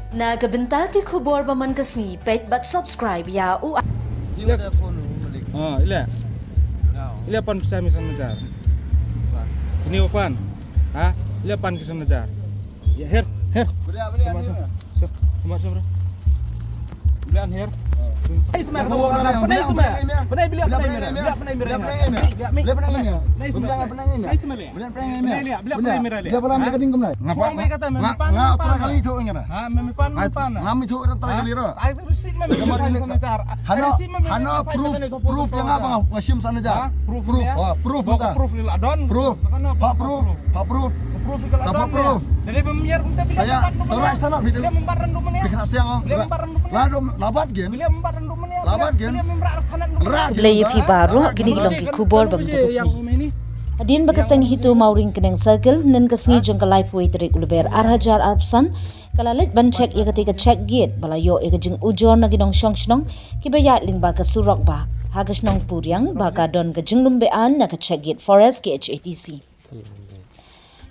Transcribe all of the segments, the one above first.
Nagabenta ki khubor ba man kasni pet but subscribe ya u Ila phone balik. Ila. Ila pan bisa misan najar. Ini pan. Ila pan kisan najar. Ya her. Sama. Bro. Bilan her. Penai semua. Penai bila Blay pi baru kini kilong ki khubor ba man kasni. Adin bakasang hitu mauring keneng circle nen kasni jong kalai puai terik ulber arhajar arpsan kalalet ban check ya ketika check gate balayo ya jing ujon nagi nong shong shnong kibaya ling ba ka surok ba hagas nong puryang ba ka don ka jing lumbe an na ka check gate forest ke HATC.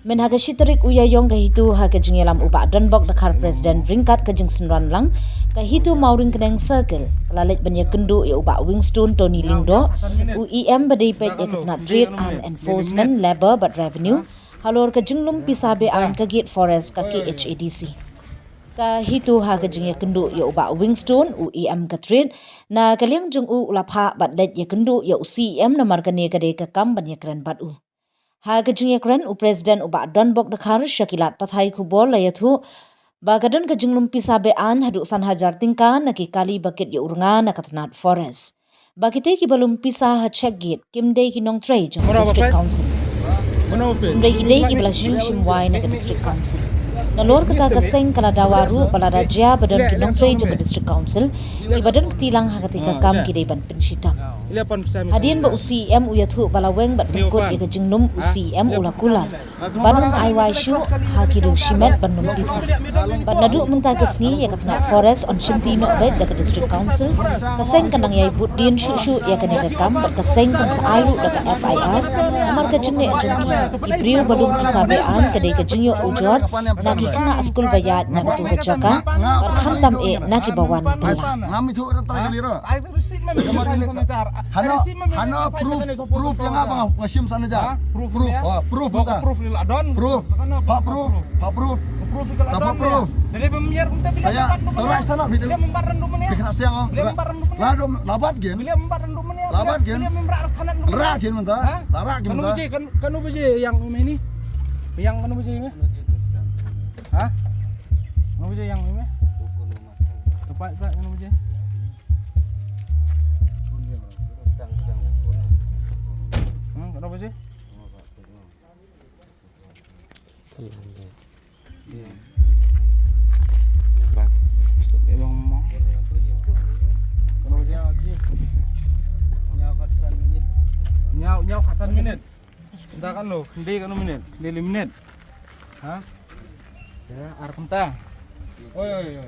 Men haga shitarik uya yong ka hitu haga jing yalam uba don bok dakar president ringkat ka jing senran lang ka hitu mauring keneng circle kalalet ban ya kendu ya uba wingstone Tony Lingdo UEM badai pet ya katna dread and enforcement labor but revenue halor ka jinglum pisabe an ka gate forest ka HADC ka hitu haga jing ya kendu ya uba wingstone UEM ka dread na kaliang jung u ulapha bat det ya kendu ya UCM na markane ka de ka kam ban ya kran bat u haga jing ya kran u president uba don bok dakar shakilat pathai khubor layathu Bagadon ka jinglum pisabe an hadu san hajar tingka na ki kali bakit ya urunga na katanat forest. Bakite ki balum pisa ha check gate kimde ki nong tray jong district council. Kimde ki day ki bala shimwai na ka district council. Nalor kata kaseng kala dawaru bala raja badan ki nong tray jong district council ki badan tilang ha katika kam ki day ban pensitam. Hadin ba UCM uyathu balaweng bat bengkot ya ka jinglum UCM ulakulan. Banum aiwai shu ha ki du shimet banum pisa. But nadu mentakasni ya katna forest on shimti no bed da district council kaseng kanang yai budin shu ya kan ka kam but kaseng kan sa ayu da FIR amar ka jingne ajunki ibriu balum pisabe an ka de ka jinyo ujor na ki kana school bayat na tu bachaka par khamtam e na ki bawan bala Ngami thu ra tra kaliro. Hano proof yang apa ngashim sana aja. Proof buka. Proof lil adon. Proof. Pak proof. Dapat proof. Dari pemiar kita bila Saya terus tanah video. Bila membar rendumennya. Bikin siang om. Ladom labat gen. Bila membar rendumennya. Labat gen. Bila membar tanah. Lara gen mentah. Lara gen mentah. Kan ubje yang ini. Yang kan ubje ini. Hah? Kan ubje yang ini. Tepat kan ubje. Kenapa sih? Nyau khasan minit. Entah kan lo, kendi kan minit, kendi 5 menit. Hah? Ya, arep entah. Oi.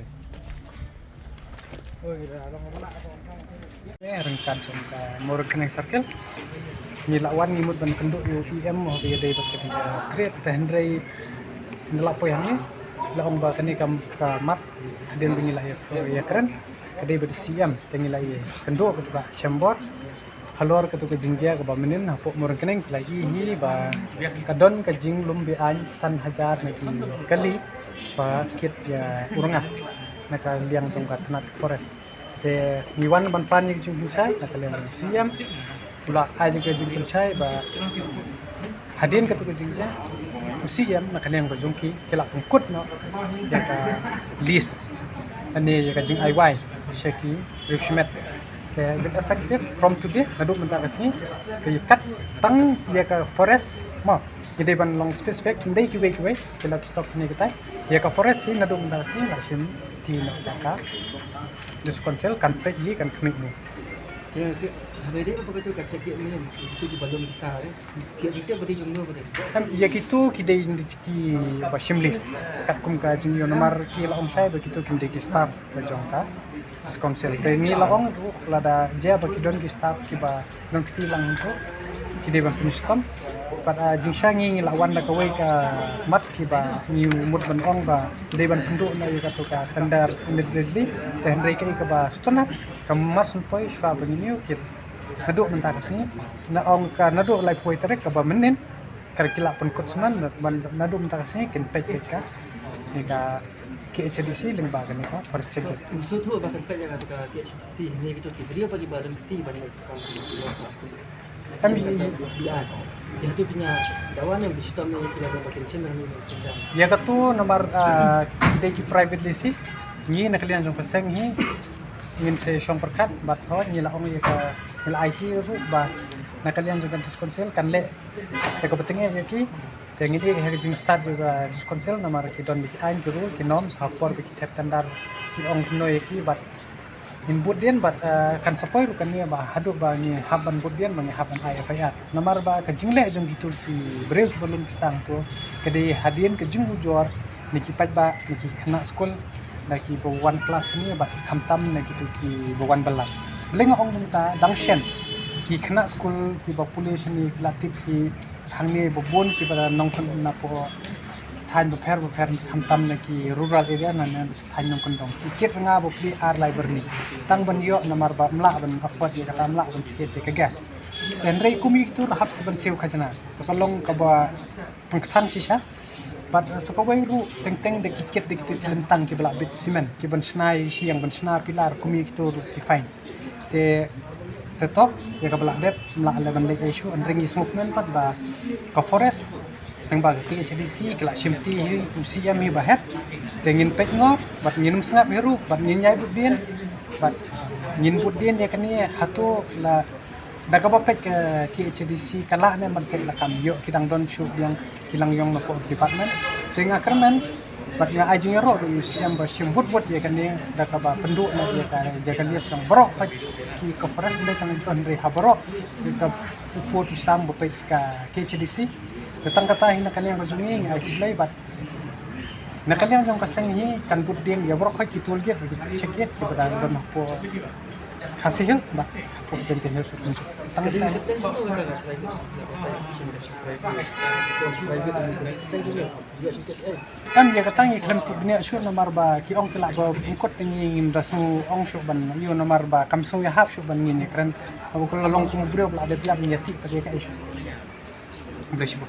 Rengkan sumka murut kena circle nilakwan ngimut ban kenduk UEM mau dia dari pas ketika trade tahendrai nilak poyangnya laong ba kani kam ka map adin bingilah ya keren kadai bad siam tengilai kenduk ke ba shambor halor ke tu ke jingja ke ba menin hapok murut keneng lagi hi ba kadon ke jing lumbi an san hajar nagi kali ba kit ya urangah naka liang jongka tanat forest ke niwan ban pan ni jing sai naka liang siam pula aja ke jing sai ba hadin ke tu ke jingja siam naka liang ba jongki kelak pungkut no ya ka list ane ya ka jing IY shaki rishmet ke bit effective from today nadu mentak kasni ke kat tang ya ka forest ma jadi ban long specific ndai ki wei kelak stok ni kita ya ka forest ni nadu mentak kasni lasim di nakaka dus konsel kan pe yi kan kemik ni Habis apa betul kat cekik ni itu di balon besar dia kita berarti jumlah berarti kan ya gitu kide indiki bashimlis kat kum ka jingyo nomor ki la sai begitu kim de ki staff ka jongka konsel te ni la ong lada je ba ki don ki staff ki ba don ki lang ko kide ban pinistom pada jingsha ngi lawan da kawai ka mat ki ba ni mut ban ong ba de ban penduk na ka to ka tandar immediately ten rei ka ba stonat ka mas poi shwa ban ni kit naduk mentar sini na ong ka naduk lai poi terek ka ba menen kar kila pun kot senan ban naduk mentar sini kin pek ka ni ka KHDC leng ba kan ka first check So tu bahkan pet yang ada KHC ni gitu tu. Dia bagi badan keti banyak kami dia. Dia tu punya dawan yang bisa kami pilih bagian cendera ni sedang. ya katu nomor de ki private lisi ni nakalian jong pasang hi ngin se shong perkat bat ho ni la ong ya ka la IT ru ba nakalian jong kan konsel kan le te ko petenge ya ki jangan ini hari jing start juga konsel nomor ki don bi ain guru ki nom sapor bi tap tandar ki ong no ya ki bat in budien bat kan sapoi ru kan ni ba hadu ba ni haban budien ba ni haban IFIR nomor ba ka jingle jong gitu ki breu ki belum pisang tu kedi hadien ke jing bujor ni ki pat ba ni ki kena skol na ki bo one class ni ba khamtam na gitu ki bo one belang beleng ong ta dangshen ki kena skol ki ba police ni latip ki hangni bo bon ki ba nongkon na po thain bo pher khamtam na ki rural area na thain nongkon dong ikit nga bo pli ar lai berni tang ban yo namar ba mla ban afwat ya kata mla ban tiket ke gas dan rei kumi tu rahap seban sew khajana to kalong ka ba pengthang sisa bat sokowai ru teng de kiket de kitu lentang ki bla bit simen ki ban snai si yang ban sna pilar kumi tu define te tetop ya ka bla dep mla le ban le issue an ringi smokemen pat ba ka forest yang bagi KHDC kelak simti hi usia mi bahet tengin pek ngor bat minum sengap heru bat ngin nyai budien bat ngin budien ya kani hatu la da ka pek ke KHDC kala ne man ke la kam yo kidang don shoot yang kilang yong na po department tengah kermen bat nga ajing ro do usia ba simbut ya kani da ka ba penduk na ya ka jaga dia sang brok ki ko pres be tang ton re habro ka po tu sam bo pek ka KHDC datang kata hina kalian bersunyi ai play bat na kalian jong kasang hi kan budien ya brok kitul get check get di badan don po kasih bat po tenten her sutun tang Jadi ta kita tu ada kan ya katang iklan ti bnia shu nomor ba ki ong kala ba pungkot tingin rasu ong shu ban yo nomor ba kamsung ya hap shu ban ngin kran aku kalau long kum brio bla de biak ni ti pa ka isu English